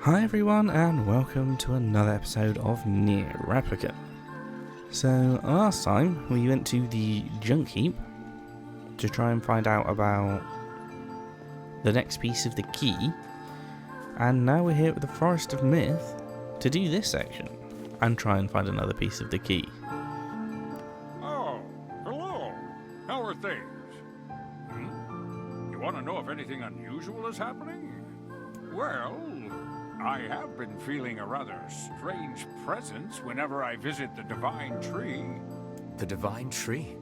Hi everyone, and welcome to another episode of Nier Replicant. So last time we went to the junk heap to try and find out about the next piece of the key, and now we're here at the Forest of Myth to do this section and try and find another piece of the key. Oh, hello. How are things? You want to know if anything unusual is happening? Well, I have been feeling a rather strange presence whenever I visit the Divine Tree. The Divine Tree?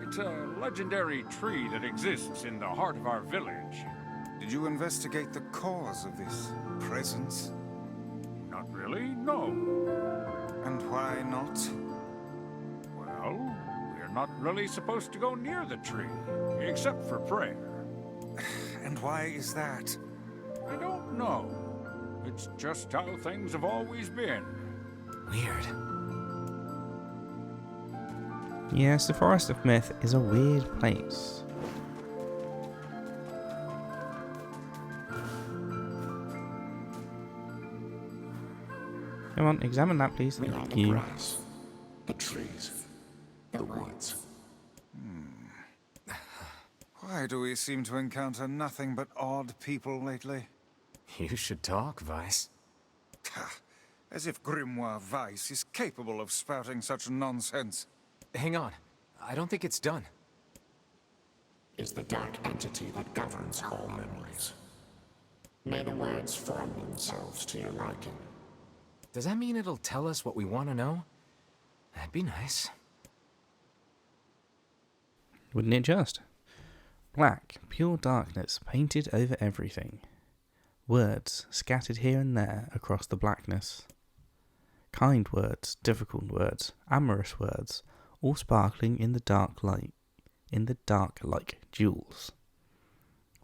It's a legendary tree that exists in the heart of our village. Did you investigate the cause of this presence? Not really, no. And why not? Well, we're not really supposed to go near the tree, except for prayer. And why is that? I don't know. It's just how things have always been. Weird. Yes, the Forest of Myth is a weird place. Come on, examine that please. We are Thank the you. grass, the trees, the woods. Why do we seem to encounter nothing but odd people lately? You should talk, Vice. As if Grimoire Weiss is capable of spouting such nonsense. Hang on. I don't think it's done. Is the dark entity that governs all memories. May the words form themselves to your liking. Does that mean it'll tell us what we want to know? That'd be nice. Wouldn't it just? Black, pure darkness painted over everything. Words scattered here and there across the blackness. Kind words, difficult words, amorous words, all sparkling in the dark light, like jewels.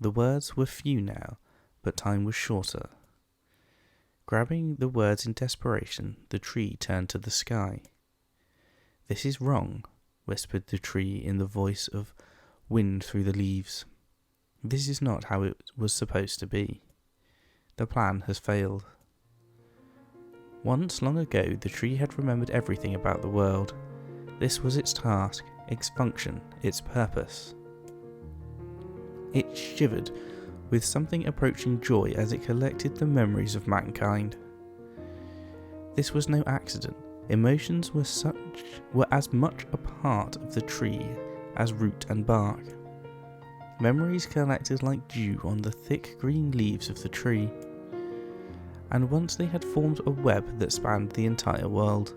The words were few now, but time was shorter. Grabbing the words in desperation, the tree turned to the sky. "This is wrong," whispered the tree in the voice of wind through the leaves. "This is not how it was supposed to be. The plan has failed." Once long ago, the tree had remembered everything about the world. This was its task, its function, its purpose. It shivered with something approaching joy as it collected the memories of mankind. This was no accident. Emotions were as much a part of the tree as root and bark. Memories collected like dew on the thick green leaves of the tree. And once they had formed a web that spanned the entire world.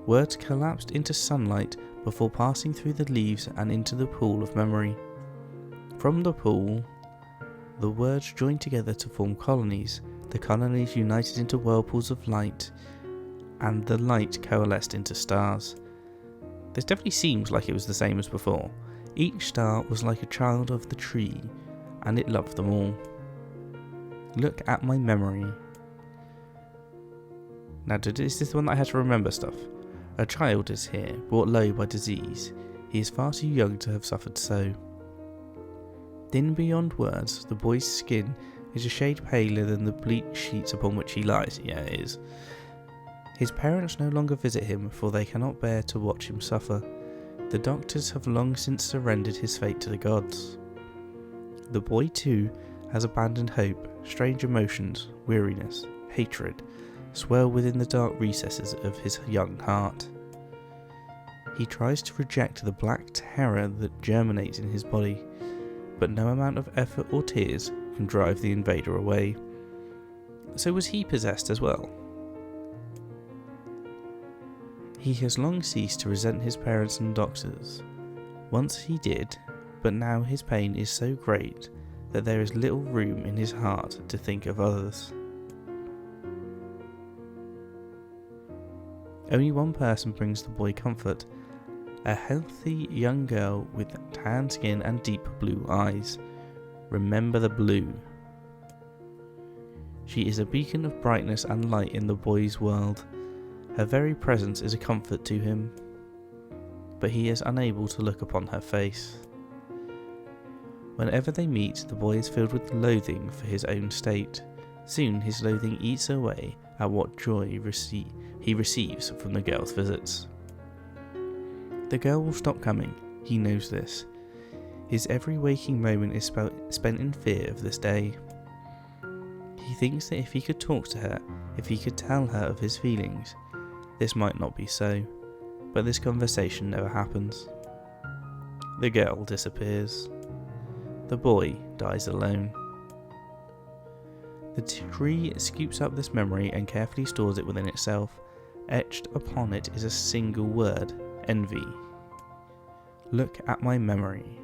Words collapsed into sunlight before passing through the leaves and into the pool of memory. From the pool, the words joined together to form colonies. The colonies united into whirlpools of light, and the light coalesced into stars. This definitely seems like it was the same as before. Each star was like a child of the tree, and it loved them all. Look at my memory. Now, is this the one that I had to remember stuff? A child is here, brought low by disease. He is far too young to have suffered so. Thin beyond words, the boy's skin is a shade paler than the bleak sheets upon which he lies. Yeah, it is. His parents no longer visit him, for they cannot bear to watch him suffer. The doctors have long since surrendered his fate to the gods. The boy, too, has abandoned hope. Strange emotions, weariness, hatred, swell within the dark recesses of his young heart. He tries to reject the black terror that germinates in his body, but no amount of effort or tears can drive the invader away. So was he possessed as well? He has long ceased to resent his parents and doctors. Once he did, but now his pain is so great that there is little room in his heart to think of others. Only one person brings the boy comfort, a healthy young girl with tan skin and deep blue eyes. Remember the blue. She is a beacon of brightness and light in the boy's world. Her very presence is a comfort to him, but he is unable to look upon her face. Whenever they meet, the boy is filled with loathing for his own state. Soon his loathing eats away at what joy he receives from the girl's visits. The girl will stop coming, he knows this. His every waking moment is spent in fear of this day. He thinks that if he could talk to her, if he could tell her of his feelings, this might not be so, but this conversation never happens. The girl disappears. The boy dies alone. The tree scoops up this memory and carefully stores it within itself. Etched upon it is a single word: envy. Look at my memory.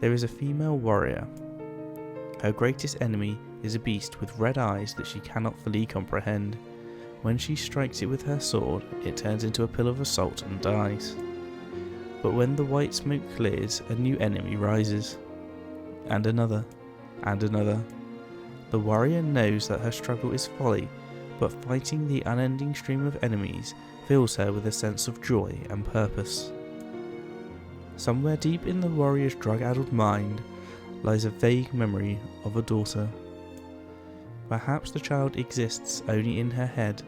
There is a female warrior. Her greatest enemy is a beast with red eyes that she cannot fully comprehend. When she strikes it with her sword, it turns into a pillar of salt and dies. But when the white smoke clears, a new enemy rises. And another. And another. The warrior knows that her struggle is folly, but fighting the unending stream of enemies fills her with a sense of joy and purpose. Somewhere deep in the warrior's drug-addled mind lies a vague memory of a daughter. Perhaps the child exists only in her head,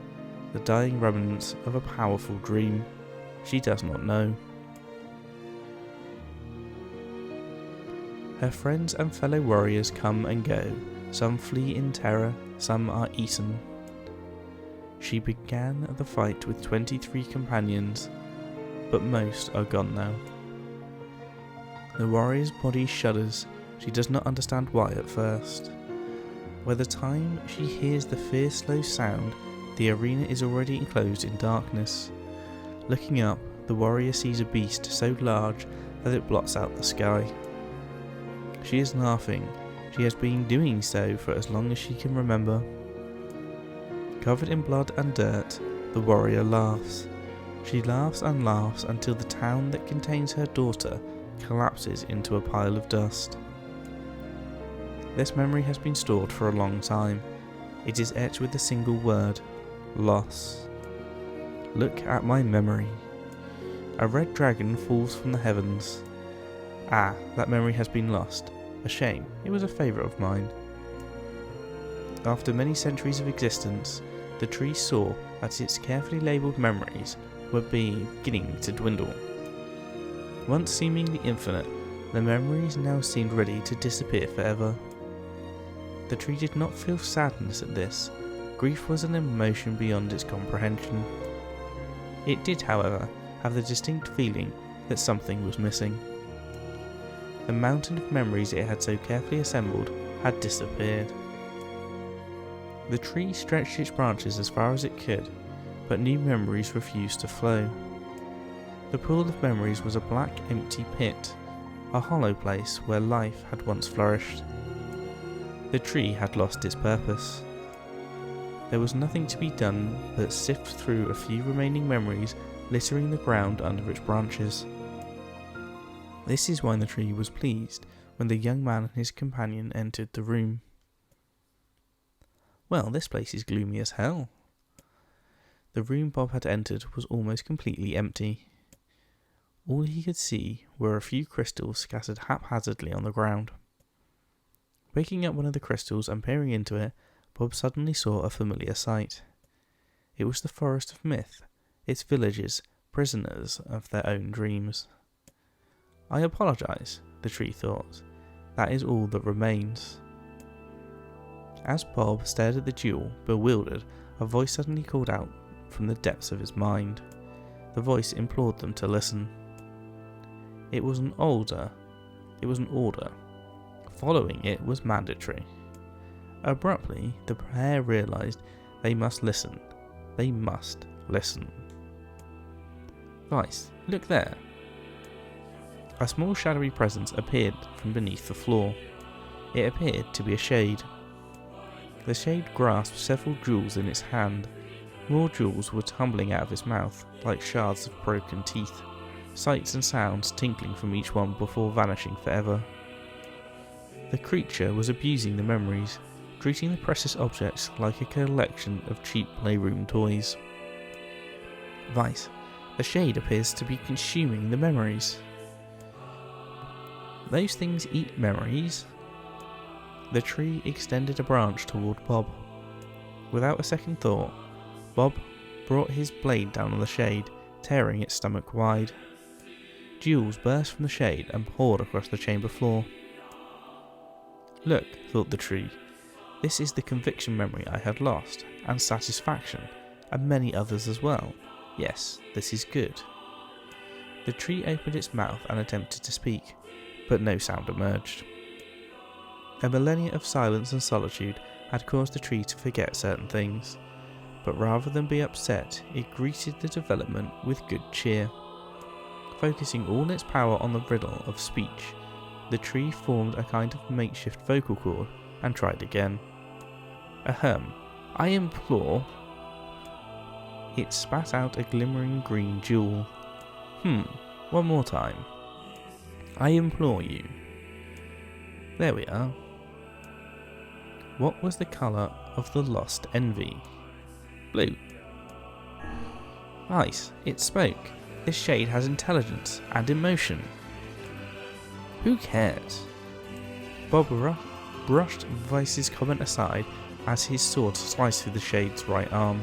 the dying remnants of a powerful dream. She does not know. Her friends and fellow warriors come and go. Some flee in terror, some are eaten. She began the fight with 23 companions, but most are gone now. The warrior's body shudders. She does not understand why at first. By the time she hears the fierce low sound, the arena is already enclosed in darkness. Looking up, the warrior sees a beast so large that it blots out the sky. She is laughing. She has been doing so for as long as she can remember. Covered in blood and dirt, the warrior laughs. She laughs and laughs until the town that contains her daughter collapses into a pile of dust. This memory has been stored for a long time. It is etched with a single word: loss. Look at my memory. A red dragon falls from the heavens. Ah, that memory has been lost. A shame, it was a favourite of mine. After many centuries of existence, the tree saw that its carefully labelled memories were beginning to dwindle. Once seemingly infinite, the memories now seemed ready to disappear forever. The tree did not feel sadness at this. Grief was an emotion beyond its comprehension. It did, however, have the distinct feeling that something was missing. The mountain of memories it had so carefully assembled had disappeared. The tree stretched its branches as far as it could, but new memories refused to flow. The pool of memories was a black, empty pit, a hollow place where life had once flourished. The tree had lost its purpose. There was nothing to be done but sift through a few remaining memories littering the ground under its branches. This is why the tree was pleased when the young man and his companion entered the room. Well, this place is gloomy as hell. The room Bob had entered was almost completely empty. All he could see were a few crystals scattered haphazardly on the ground. Picking up one of the crystals and peering into it, Bob suddenly saw a familiar sight. It was the forest of myth, its villagers, prisoners of their own dreams. I apologise, the tree thought. That is all that remains. As Bob stared at the jewel, bewildered, a voice suddenly called out from the depths of his mind. The voice implored them to listen. It was an order. Following it was mandatory. Abruptly, the pair realised they must listen. They must listen. Vice, look there. A small shadowy presence appeared from beneath the floor. It appeared to be a shade. The shade grasped several jewels in its hand. More jewels were tumbling out of its mouth, like shards of broken teeth, sights and sounds tinkling from each one before vanishing forever. The creature was abusing the memories, treating the precious objects like a collection of cheap playroom toys. Vice, the shade appears to be consuming the memories. Those things eat memories. The tree extended a branch toward Bob. Without a second thought, Bob brought his blade down on the shade, tearing its stomach wide. Jewels burst from the shade and poured across the chamber floor. Look, thought the tree, this is the conviction memory I had lost, and satisfaction, and many others as well. Yes, this is good. The tree opened its mouth and attempted to speak, but no sound emerged. A millennia of silence and solitude had caused the tree to forget certain things, but rather than be upset, it greeted the development with good cheer. Focusing all its power on the riddle of speech, the tree formed a kind of makeshift vocal cord and tried again. Ahem, I implore. It spat out a glimmering green jewel. One more time. I implore you. There we are. What was the colour of the lost envy? Blue. Nice, it spoke. This shade has intelligence and emotion. Who cares? Bob brushed Vice's comment aside as his sword sliced through the shade's right arm.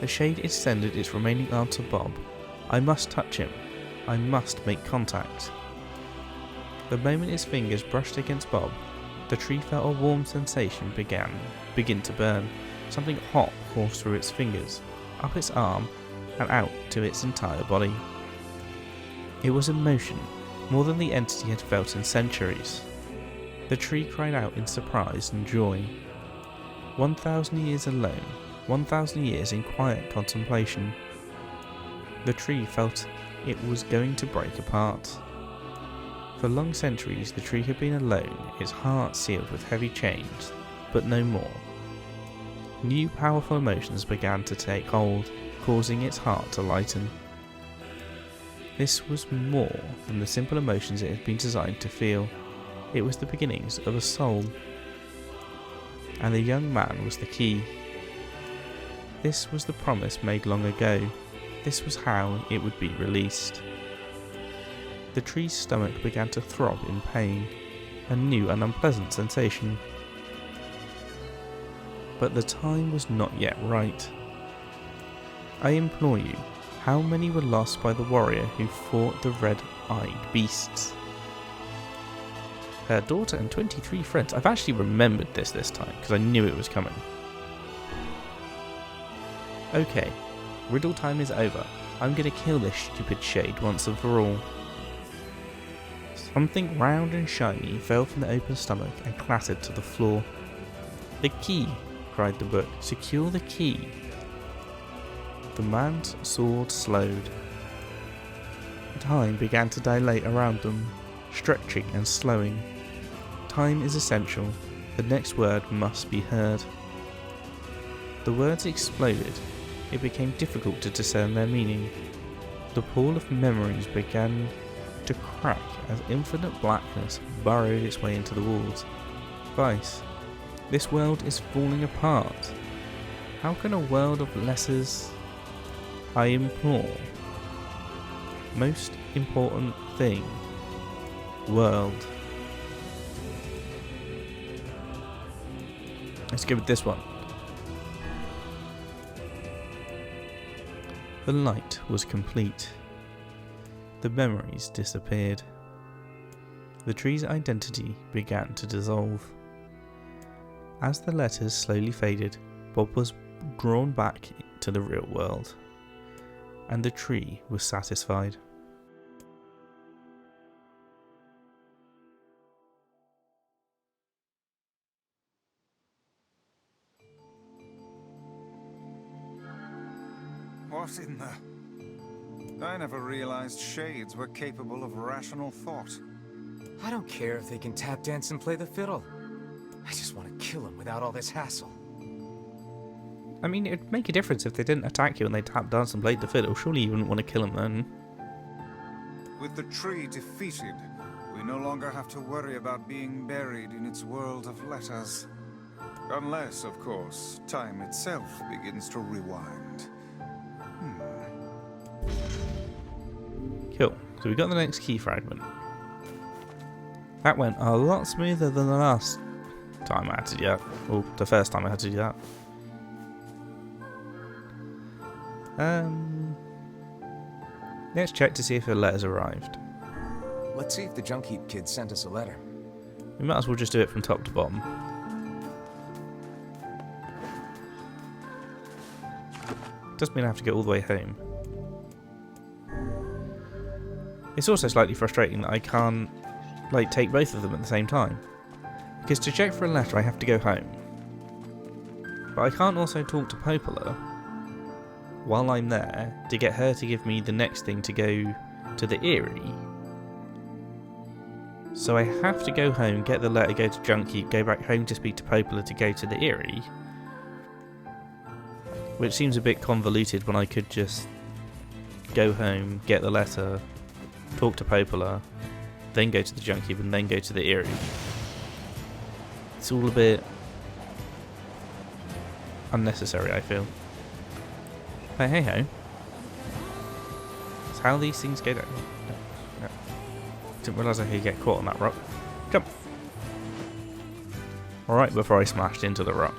The shade extended its remaining arm to Bob. I must touch him. I must make contact. The moment its fingers brushed against Bob, the tree felt a warm sensation begin to burn. Something hot coursed through its fingers, up its arm, and out to its entire body. It was emotion, more than the entity had felt in centuries. The tree cried out in surprise and joy. 1,000 years alone, 1,000 years in quiet contemplation. The tree felt it was going to break apart. For long centuries the tree had been alone, its heart sealed with heavy chains, but no more. New powerful emotions began to take hold, causing its heart to lighten. This was more than the simple emotions it had been designed to feel. It was the beginnings of a soul. And the young man was the key. This was the promise made long ago. This was how it would be released. The tree's stomach began to throb in pain, a new and unpleasant sensation. But the time was not yet right. I implore you, how many were lost by the warrior who fought the red-eyed beasts? Her daughter and 23 friends. I've actually remembered this time, because I knew it was coming. Okay, riddle time is over. I'm gonna kill this stupid shade once and for all. Something round and shiny fell from the open stomach and clattered to the floor. The key, cried the book. Secure the key. The man's sword slowed. Time began to dilate around them, stretching and slowing. Time is essential. The next word must be heard. The words exploded. It became difficult to discern their meaning. The pool of memories began to crack as infinite blackness burrowed its way into the walls. Vice, this world is falling apart. How can a world of letters... I implore. Most important thing. World. Let's go with this one. The light was complete. The memories disappeared. The tree's identity began to dissolve. As the letters slowly faded, Bob was drawn back to the real world, and the tree was satisfied. What in the... I never realized shades were capable of rational thought. I don't care if they can tap dance and play the fiddle. I just want to kill them without all this hassle. I mean, it'd make a difference if they didn't attack you and they tap dance and played the fiddle. Surely you wouldn't want to kill them then. With the tree defeated, we no longer have to worry about being buried in its world of letters. Unless, of course, time itself begins to rewind. Cool. So we got the next key fragment. That went a lot smoother than the last time I had to do that. Or the first time I had to do that. Let's check to see if the letter's arrived. Let's see if the junk heap kid sent us a letter. We might as well just do it from top to bottom. Doesn't mean I have to go all the way home. It's also slightly frustrating that I can't take both of them at the same time. Because to check for a letter I have to go home. But I can't also talk to Popola while I'm there to get her to give me the next thing to go to the Eyrie. So I have to go home, get the letter, go to junk heap, go back home to speak to Popola to go to the Eyrie. Which seems a bit convoluted when I could just go home, get the letter, talk to Popola, then go to the junk heap and then go to the Eyrie. It's all a bit unnecessary, I feel. But hey ho. That's how these things go down. No. Didn't realise I could get caught on that rock. Jump! Right before I smashed into the rock.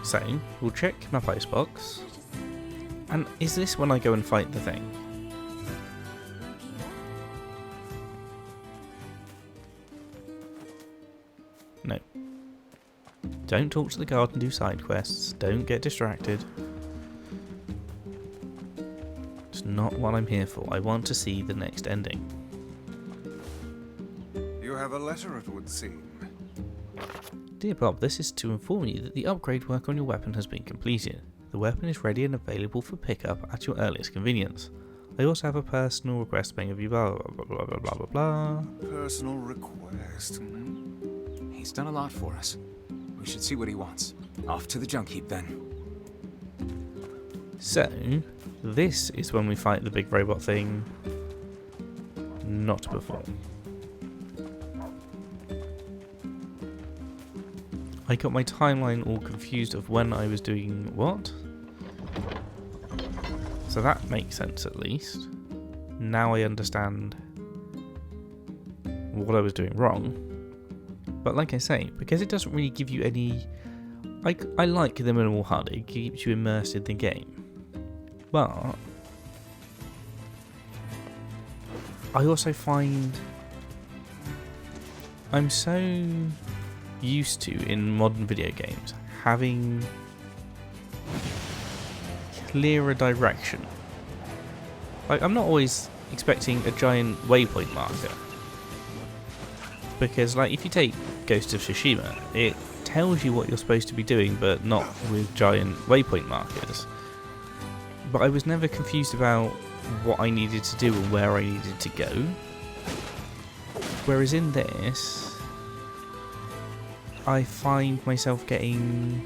So, we'll check my postbox. And is this when I go and fight the thing? No. Don't talk to the guard and do side quests. Don't get distracted. It's not what I'm here for. I want to see the next ending. You have a letter, it would seem. Dear Bob, this is to inform you that the upgrade work on your weapon has been completed. The weapon is ready and available for pickup at your earliest convenience. I also have a personal request being of you blah blah blah blah blah blah blah. Personal request. He's done a lot for us. We should see what he wants. Off to the junk heap then. So, this is when we fight the big robot thing. Not before. I got my timeline all confused of when I was doing what. So that makes sense at least. Now I understand what I was doing wrong. But like I say, because it doesn't really give you any... I like the minimal HUD, it keeps you immersed in the game. But I also find I'm so used to, in modern video games, having clearer direction. I'm not always expecting a giant waypoint marker. Because if you take Ghost of Tsushima, it tells you what you're supposed to be doing, but not with giant waypoint markers. But I was never confused about what I needed to do and where I needed to go. Whereas in this, I find myself getting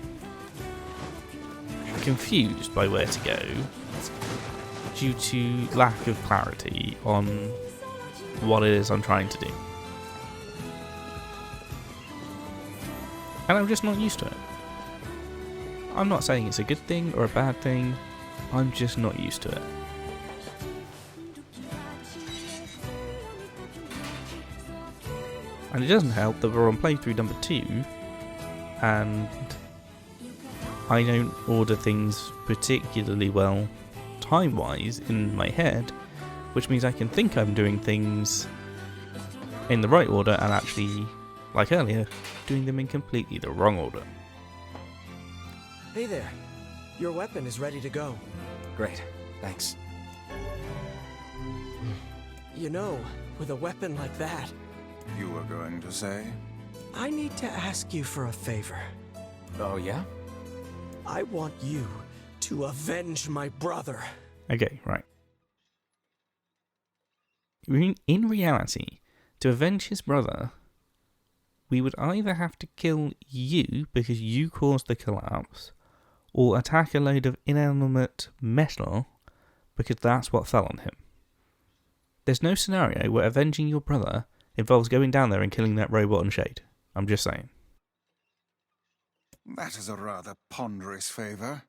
confused by where to go due to lack of clarity on what it is I'm trying to do. And I'm just not used to it. I'm not saying it's a good thing or a bad thing, I'm just not used to it. And it doesn't help that we're on playthrough number 2 and I don't order things particularly well time-wise in my head, which means I can think I'm doing things in the right order and actually, like earlier, doing them in completely the wrong order. Hey there. Your weapon is ready to go. Great, thanks. You know, with a weapon like that, You were going to say? I need to ask you for a favor. Oh yeah? I want you to avenge my brother. Okay, right. In reality, to avenge his brother, we would either have to kill you because you caused the collapse, or attack a load of inanimate metal because that's what fell on him. There's no scenario where avenging your brother involves going down there and killing that robot and Shade. I'm just saying. That is a rather ponderous favor.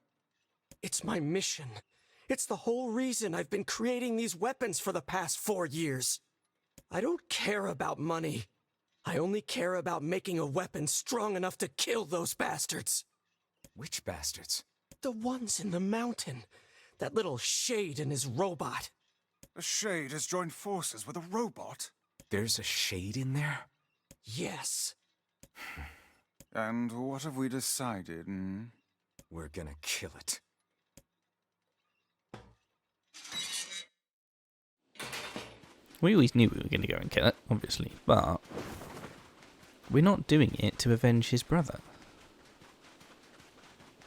It's my mission. It's the whole reason I've been creating these weapons for the past 4 years. I don't care about money. I only care about making a weapon strong enough to kill those bastards. Which bastards? The ones in the mountain. That little Shade and his robot. A Shade has joined forces with a robot? There's a Shade in there? Yes. And what have we decided, hmm? We're gonna kill it. We always knew we were going to go and kill it, obviously, but we're not doing it to avenge his brother.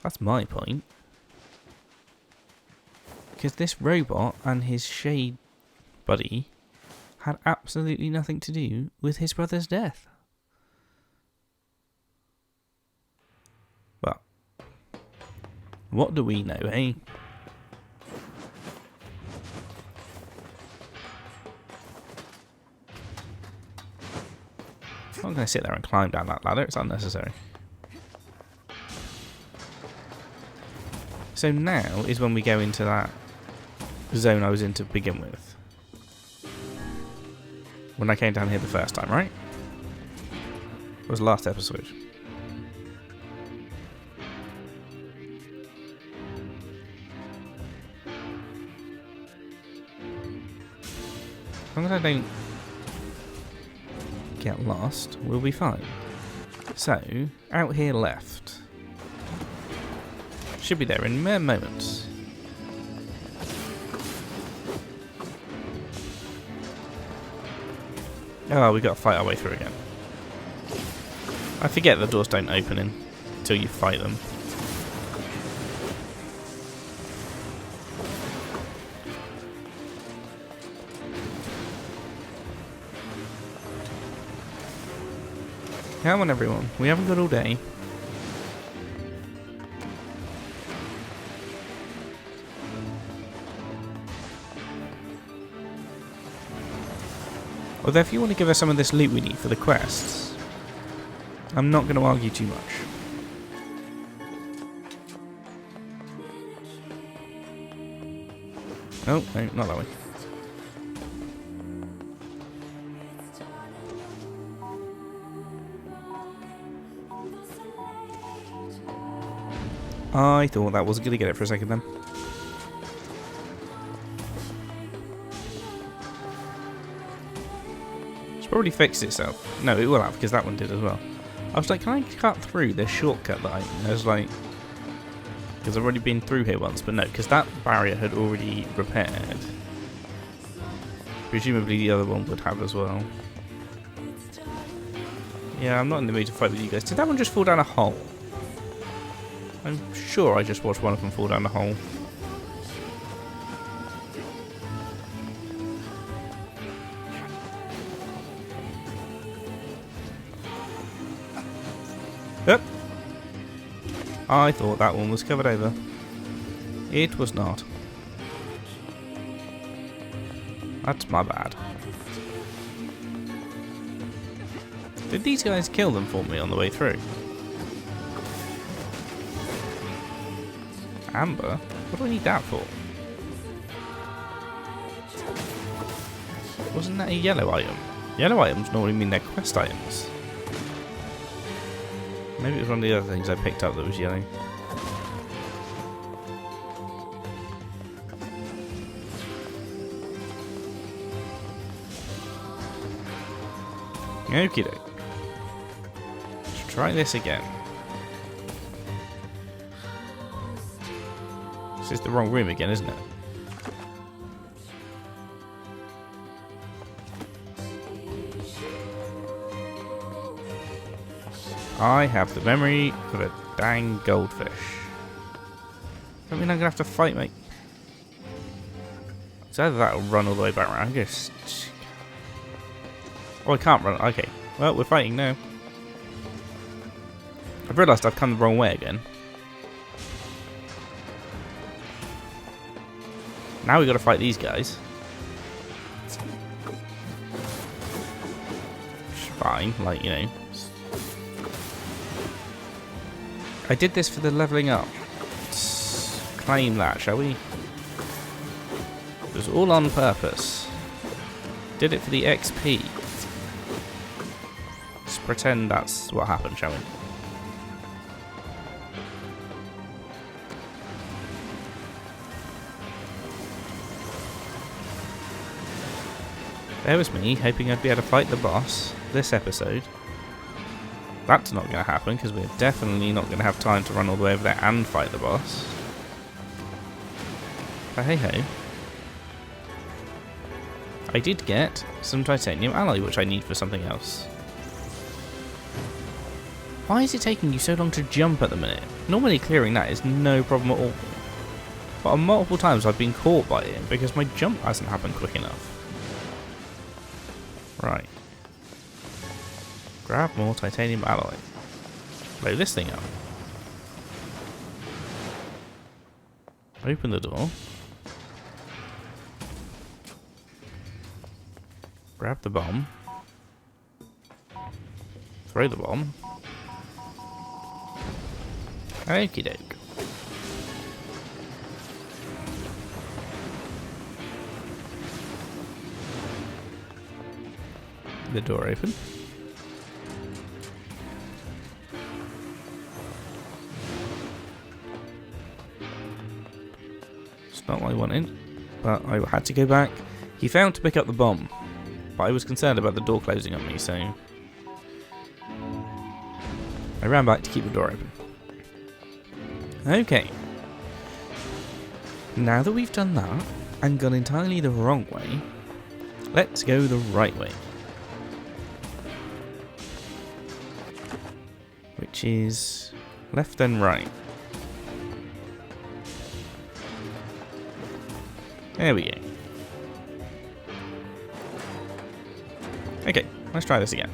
That's my point. Because this robot and his Shade buddy had absolutely nothing to do with his brother's death. Well, what do we know, eh? I'm not going to sit there and climb down that ladder, it's unnecessary. So now is when we go into that zone I was in to begin with. When I came down here the first time, right? It was the last episode. As long as I don't get lost, we'll be fine. So, out here left. Should be there in mere moments. Oh, we got to fight our way through again. I forget the doors don't open until you fight them. Come on everyone, we haven't got all day. Although if you want to give us some of this loot we need for the quests, I'm not going to argue too much. Oh, no, not that way. I thought that was going to get it for a second then. It's probably fixed itself. No, it will have, because that one did as well. I was like, can I cut through this shortcut that I was like... Because I've already been through here once, but no, because that barrier had already repaired. Presumably the other one would have as well. Yeah, I'm not in the mood to fight with you guys. Did that one just fall down a hole? I'm sure I just watched one of them fall down the hole. Yep. I thought that one was covered over. It was not. That's my bad. Did these guys kill them for me on the way through? Amber? What do I need that for? Wasn't that a yellow item? Yellow items normally mean they're quest items. Maybe it was one of the other things I picked up that was yellow. Okie doke. Let's try this again. This is the wrong room again, isn't it? I have the memory of a dang goldfish. I mean I'm gonna have to fight, mate. It's either that or run all the way back around. I'm just... Oh, I can't run. Okay. Well, we're fighting now. I've realised I've come the wrong way again. Now we've got to fight these guys. It's fine, like, you know. I did this for the leveling up. Let's claim that, shall we? It was all on purpose. Did it for the XP. Let's pretend that's what happened, shall we? There was me, hoping I'd be able to fight the boss this episode. That's not going to happen, because we're definitely not going to have time to run all the way over there and fight the boss. But hey ho. I did get some titanium alloy, which I need for something else. Why is it taking you so long to jump at the minute? Normally clearing that is no problem at all. But on multiple times I've been caught by it, because my jump hasn't happened quick enough. Right. Grab more titanium alloy. Blow this thing up. Open the door. Grab the bomb. Throw the bomb. Okie doke. The door open. It's not what I wanted, but I had to go back. He failed to pick up the bomb, but I was concerned about the door closing on me, so I ran back to keep the door open. Okay. Now that we've done that and gone entirely the wrong way, let's go the right way. Which is left and right. There we go. Okay, let's try this again.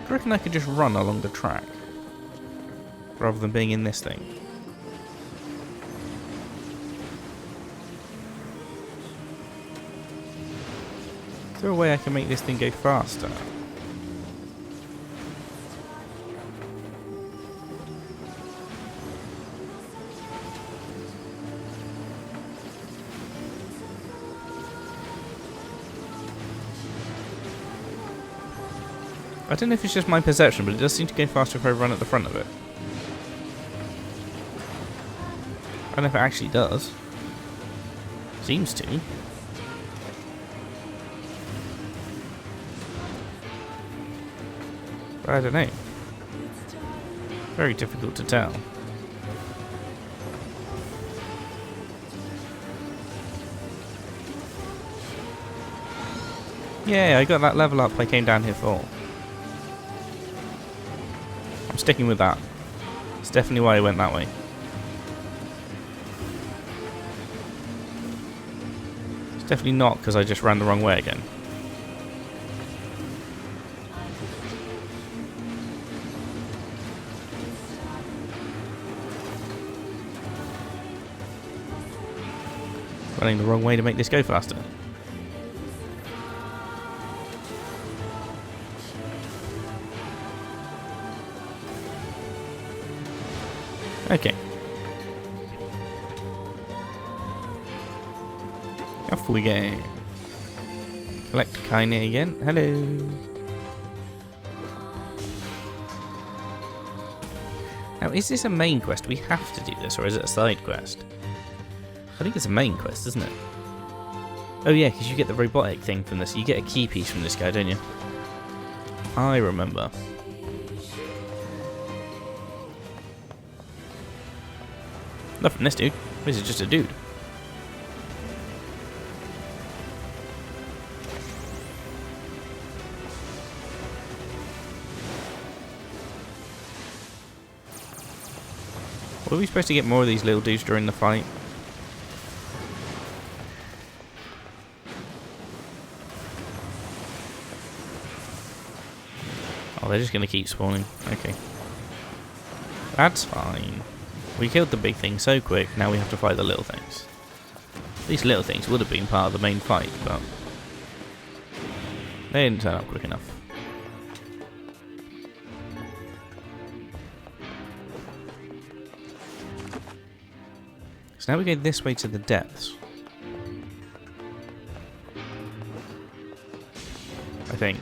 I reckon I could just run along the track rather than being in this thing. Is there a way I can make this thing go faster? I don't know if it's just my perception, but it does seem to go faster if I run at the front of it. I don't know if it actually does. Seems to. But I don't know. Very difficult to tell. Yeah, I got that level up I came down here for. I'm sticking with that. It's definitely why I went that way. It's definitely not because I just ran the wrong way again. Running the wrong way to make this go faster. Okay. Off we go. Collect Kine again. Hello. Now, is this a main quest? We have to do this, or is it a side quest? I think it's a main quest, isn't it? Oh yeah, because you get the robotic thing from this. You get a key piece from this guy, don't you? I remember. Not from this dude. This is just a dude. Were we supposed to get more of these little dudes during the fight? Oh, they're just going to keep spawning. Okay. That's fine. We killed the big thing so quick, now we have to fight the little things. These little things would have been part of the main fight, but They didn't turn up quick enough. So now we go this way to the depths. I think.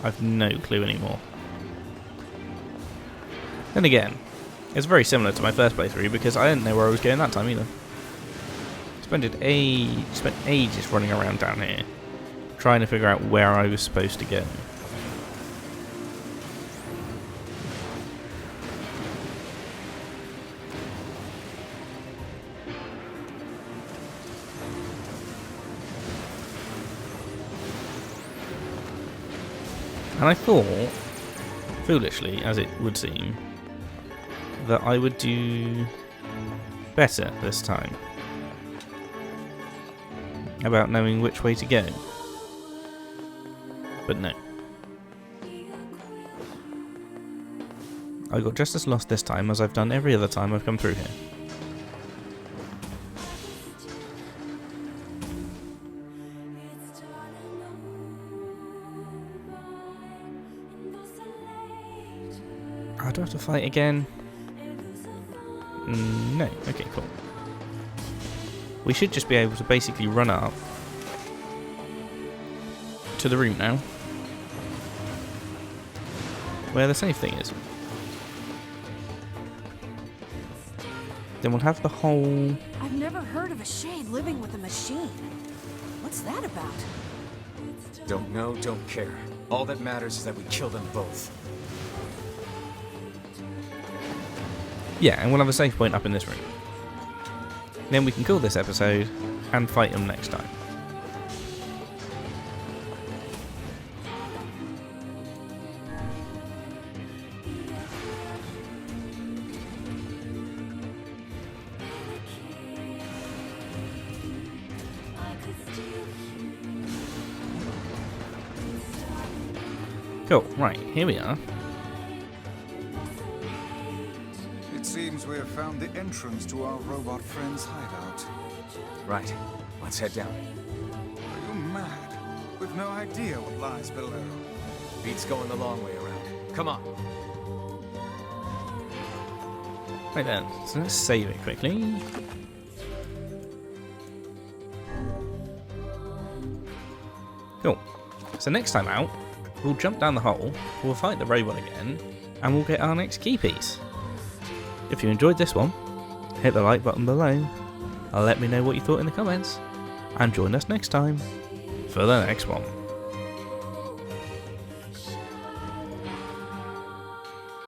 I've no clue anymore. Then again, it's very similar to my first playthrough because I didn't know where I was going that time either. Spent ages running around down here, trying to figure out where I was supposed to go. And I thought, foolishly as it would seem, that I would do better this time about knowing which way to go. But no. I got just as lost this time as I've done every other time I've come through here. Do I have to fight again? No. Okay, cool. We should just be able to basically run up to the room now, where the safe thing is. Then we'll have the whole... I've never heard of a shade living with a machine. What's that about? Don't know, don't care. All that matters is that we kill them both. Yeah, and we'll have a safe point up in this room. Then we can call this episode and fight them next time. Cool, right, here we are. It seems we have found the entrance to our robot friend's hideout. Right. Let's head down. Are you mad? We've no idea what lies below. Beats going the long way around. Come on. Right then, so let's save it quickly. Cool. So next time out, we'll jump down the hole, we'll fight the robot again, and we'll get our next key piece. If you enjoyed this one, hit the like button below, let me know what you thought in the comments, and join us next time for the next one.